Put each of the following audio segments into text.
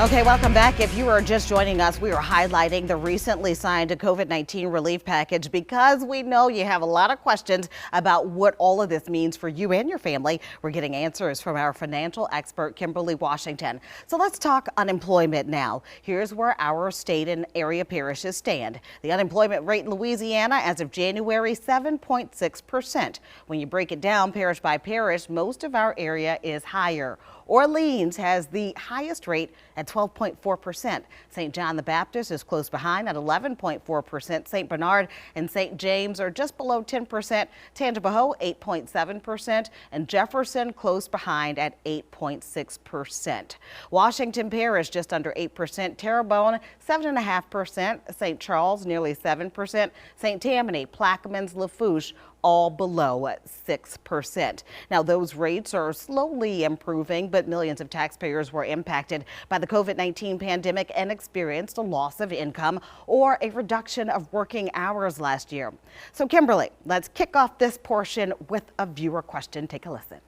Okay, welcome back. If you are just joining us, we are highlighting the recently signed COVID-19 relief package because we know you have a lot of questions about what all of this means for you and your family. We're getting answers from our financial expert, Kimberly Washington. So let's talk unemployment now. Here's where our state and area parishes stand. The unemployment rate in Louisiana as of January, 7.6%. When you break it down parish by parish, most of our area is higher. Orleans has the highest rate at 12.4%. St. John the Baptist is close behind at 11.4%. St. Bernard and St. James are just below 10%. Tangipahoa 8.7%, and Jefferson close behind at 8.6%. Washington Parish just under 8%. Terrebonne 7.5%. St. Charles nearly 7%. St. Tammany, Plaquemines, Lafourche all below at 6%. Now, those rates are slowly improving, but millions of taxpayers were impacted by the COVID-19 pandemic and experienced a loss of income or a reduction of working hours last year. So, Kimberly, let's kick off this portion with a viewer question. Take a listen.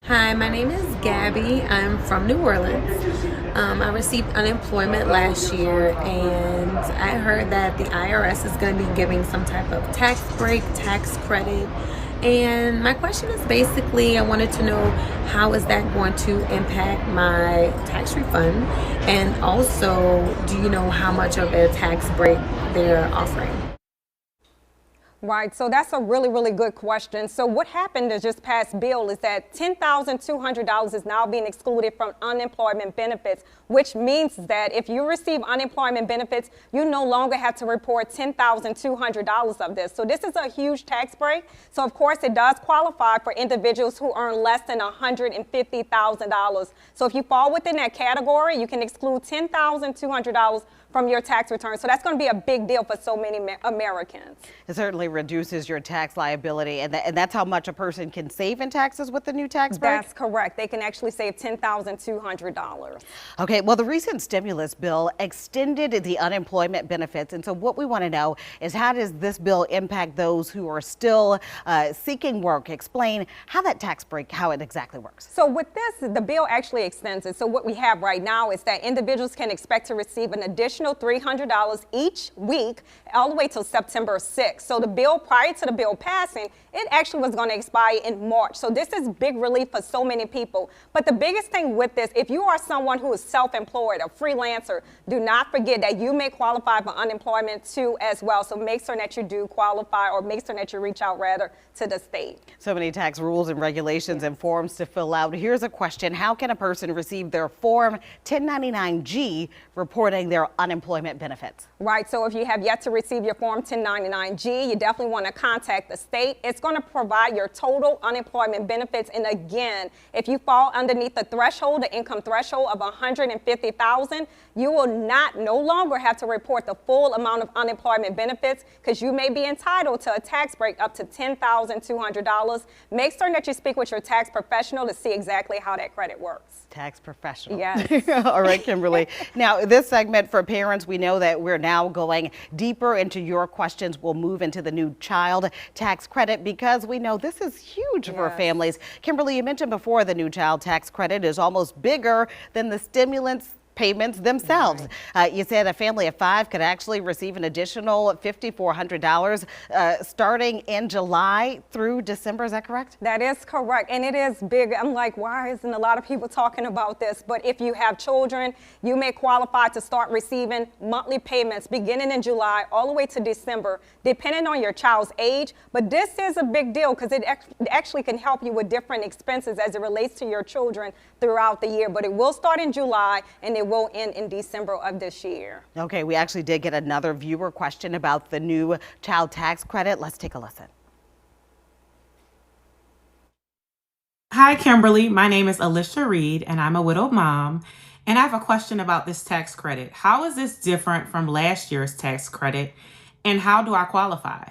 Hi, my name is Gabby. I'm from New Orleans. I received unemployment last year, and I heard that the IRS is going to be giving some type of tax break, tax credit. And my question is basically, I wanted to know how is that going to impact my tax refund? And also, do you know how much of a tax break they're offering? Right, so that's a really good question. So what happened is just past bill is that $10,200 is now being excluded from unemployment benefits, which means that if you receive unemployment benefits, you no longer have to report $10,200 of this. So this is a huge tax break. So of course it does qualify for individuals who earn less than $150,000. So if you fall within that category, you can exclude $10,200 from your tax return. So that's going to be a big deal for so many Americans. It certainly reduces your tax liability, and that's how much a person can save in taxes with the new tax break? That's correct. They can actually save $10,200. Okay, well, the recent stimulus bill extended the unemployment benefits, and so what we want to know is how does this bill impact those who are still seeking work? Explain how that tax break, how it exactly works. So with this, the bill actually extends it. So what we have right now is that individuals can expect to receive an additional $300 each week all the way till September 6th. So the bill, prior to the bill passing, it actually was going to expire in March. So this is big relief for so many people. But the biggest thing with this, if you are someone who is self-employed, a freelancer, do not forget that you may qualify for unemployment too as well. So make sure that you do qualify, or make sure that you reach out rather to the state. So many tax rules and regulations and forms to fill out. Here's a question. How can a person receive their Form 1099-G reporting their unemployment benefits? Right, so if you have yet to receive your Form 1099-G, you definitely want to contact the state. It's going to provide your total unemployment benefits. And again, if you fall underneath the threshold, the income threshold of $150,000, you will no longer have to report the full amount of unemployment benefits, because you may be entitled to a tax break up to $10,200. Make certain that you speak with your tax professional to see exactly how that credit works. Tax professional. Yes. All right, Kimberly. Now, this segment for parents, we know that we're now going deeper into your questions. We'll move into the new child tax credit because we know this is huge for families. Kimberly, you mentioned before the new child tax credit is almost bigger than the stimulus payments themselves. Right. You said a family of 5 could actually receive an additional $5,400 starting in July through December. Is that correct? That is correct. And it is big. I'm like, why isn't a lot of people talking about this? But if you have children, you may qualify to start receiving monthly payments beginning in July all the way to December, depending on your child's age. But this is a big deal because it actually can help you with different expenses as it relates to your children throughout the year. But it will start in July and it will end in December of this year. Okay, we actually did get another viewer question about the new child tax credit. Let's take a listen. Hi, Kimberly. My name is Alicia Reed, and I'm a widowed mom. And I have a question about this tax credit. How is this different from last year's tax credit, and how do I qualify?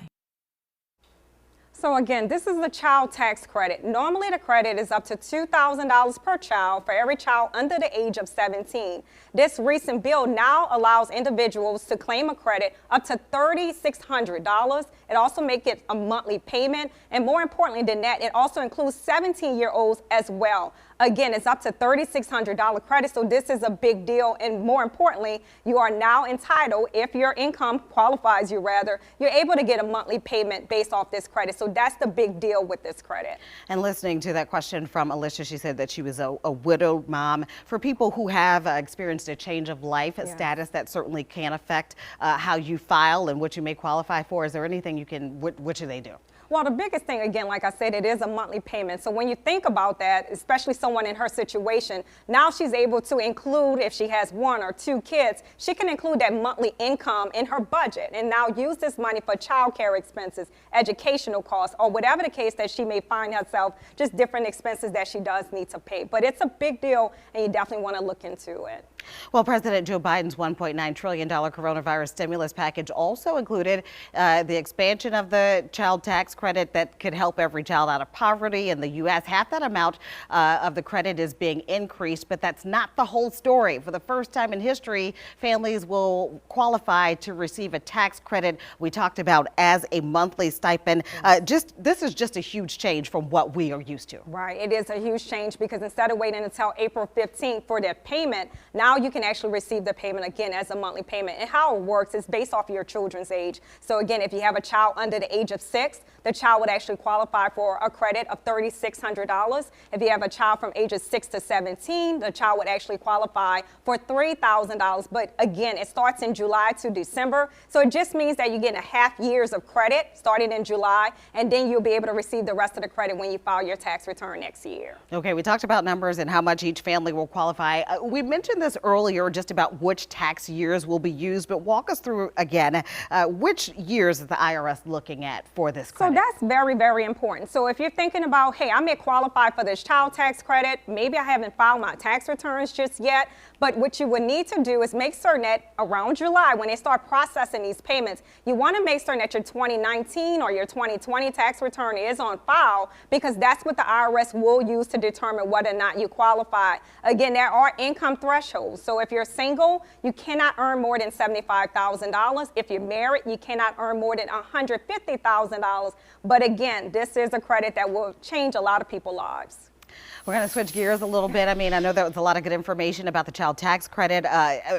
So again, this is the child tax credit. Normally the credit is up to $2,000 per child for every child under the age of 17. This recent bill now allows individuals to claim a credit up to $3,600. It also makes it a monthly payment. And more importantly than that, it also includes 17-year-olds as well. Again, it's up to $3,600 credit, so this is a big deal. And more importantly, you are now entitled, if your income qualifies you rather, you're able to get a monthly payment based off this credit. So that's the big deal with this credit. And listening to that question from Alicia, she said that she was a widowed mom. For people who have experienced a change of life status, that certainly can affect how you file and what you may qualify for. Is there anything you can, what should they do? Well, the biggest thing, again, like I said, it is a monthly payment. So when you think about that, especially someone in her situation, now she's able to include, if she has 1 or 2 kids, she can include that monthly income in her budget and now use this money for childcare expenses, educational costs, or whatever the case that she may find herself, just different expenses that she does need to pay. But it's a big deal, and you definitely want to look into it. Well, President Joe Biden's $1.9 trillion coronavirus stimulus package also included the expansion of the child tax credit that could help every child out of poverty in the U.S. Half that amount of the credit is being increased, but that's not the whole story. For the first time in history, families will qualify to receive a tax credit we talked about as a monthly stipend. This is just a huge change from what we are used to. Right. It is a huge change because instead of waiting until April 15th for their payment, now you can actually receive the payment again as a monthly payment. And how it works is based off of your children's age. So again, if you have a child under the age of 6, the child would actually qualify for a credit of $3,600. If you have a child from ages 6 to 17, the child would actually qualify for $3,000. But again, it starts in July to December. So it just means that you get a half years of credit starting in July, and then you'll be able to receive the rest of the credit when you file your tax return next year. Okay, we talked about numbers and how much each family will qualify. We mentioned this earlier just about which tax years will be used, but walk us through again, which years is the IRS looking at for this credit? So that's very, very important. So if you're thinking about, hey, I may qualify for this child tax credit, maybe I haven't filed my tax returns just yet, but what you would need to do is make certain that around July, when they start processing these payments, you want to make certain that your 2019 or your 2020 tax return is on file, because that's what the IRS will use to determine whether or not you qualify. Again, there are income thresholds. So if you're single, you cannot earn more than $75,000. If you're married, you cannot earn more than $150,000. But again, this is a credit that will change a lot of people's lives. We're going to switch gears a little bit. I mean, I know that was a lot of good information about the child tax credit.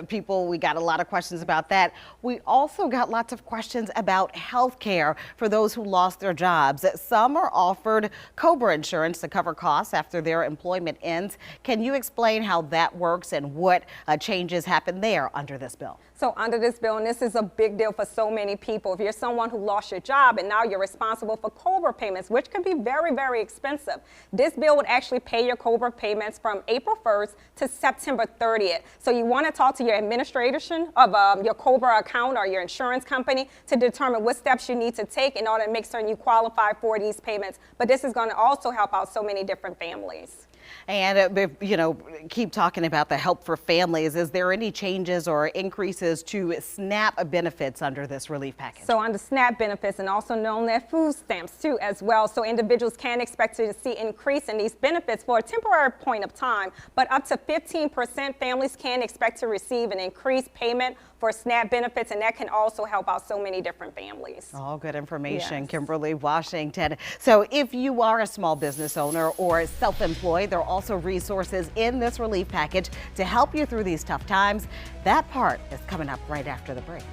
We got a lot of questions about that. We also got lots of questions about health care for those who lost their jobs. Some are offered COBRA insurance to cover costs after their employment ends. Can you explain how that works and what changes happen there under this bill? So under this bill, and this is a big deal for so many people, if you're someone who lost your job and now you're responsible for COBRA payments, which can be very, very expensive, this bill would actually pay your COBRA payments from April 1st to September 30th. So you want to talk to your administration of your COBRA account or your insurance company to determine what steps you need to take in order to make certain you qualify for these payments. But this is going to also help out so many different families. And, keep talking about the help for families. Is there any changes or increases to SNAP benefits under this relief package? So under SNAP benefits, and also known as food stamps too as well. So individuals can expect to see increase in these benefits for a temporary point of time, but up to 15% families can expect to receive an increased payment for SNAP benefits, and that can also help out so many different families. All good information. Yes. Kimberly Washington. So if you are a small business owner or self-employed, there are also resources in this relief package to help you through these tough times. That part is coming up right after the break.